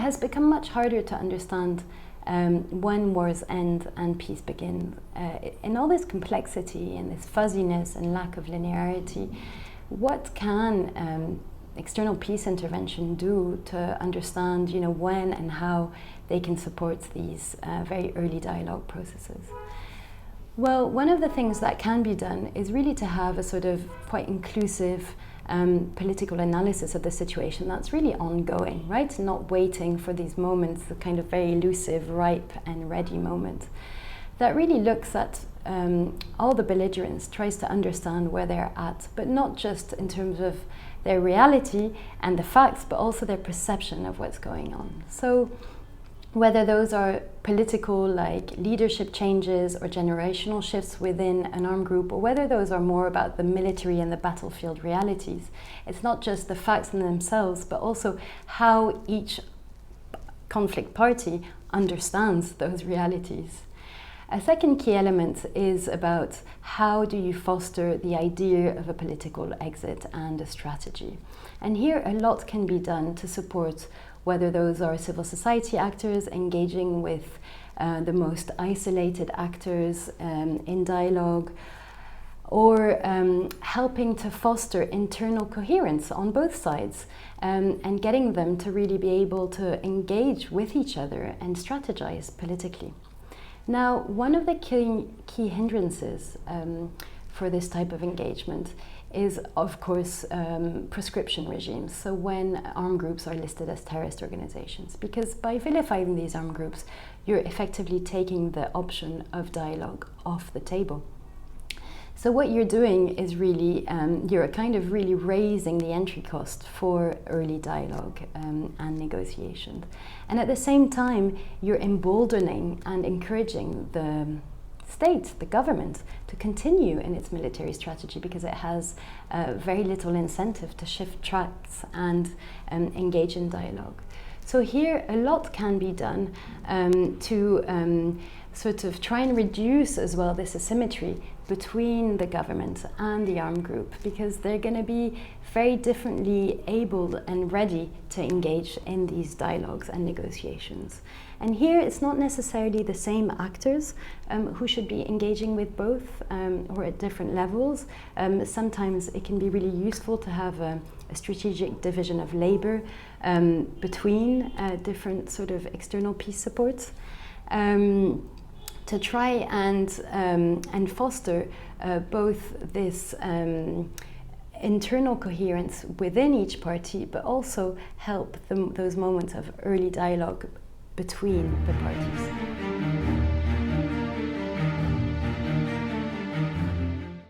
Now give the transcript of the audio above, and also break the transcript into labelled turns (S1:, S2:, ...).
S1: has become much harder to understand when wars end and peace begins. In all this complexity and this fuzziness and lack of linearity, what can external peace intervention do to understand, when and how they can support these very early dialogue processes? Well, one of the things that can be done is really to have a sort of quite inclusive political analysis of the situation that's really ongoing, right? Not waiting for these moments, the kind of very elusive, ripe and ready moment. That really looks at all the belligerents, tries to understand where they're at, but not just in terms of their reality and the facts, but also their perception of what's going on. So whether those are political, like leadership changes or generational shifts within an armed group, or whether those are more about the military and the battlefield realities, it's not just the facts in themselves, but also how each conflict party understands those realities. A second key element is about how do you foster the idea of a political exit and a strategy. And here a lot can be done to support whether those are civil society actors engaging with the most isolated actors in dialogue, or helping to foster internal coherence on both sides and getting them to really be able to engage with each other and strategize politically. Now, one of the key hindrances for this type of engagement is, of course, proscription regimes. So when armed groups are listed as terrorist organizations, because by vilifying these armed groups, you're effectively taking the option of dialogue off the table. So what you're doing is really, you're kind of really raising the entry cost for early dialogue and negotiations. And at the same time, you're emboldening and encouraging the state, the government, to continue in its military strategy, because it has very little incentive to shift tracks and engage in dialogue. So here a lot can be done to sort of try and reduce as well this asymmetry between the government and the armed group, because they're going to be very differently able and ready to engage in these dialogues and negotiations. And here it's not necessarily the same actors who should be engaging with both or at different levels. Sometimes it can be really useful to have a strategic division of labor between different sort of external peace supports. To try and foster both this internal coherence within each party, but also help those moments of early dialogue between the parties.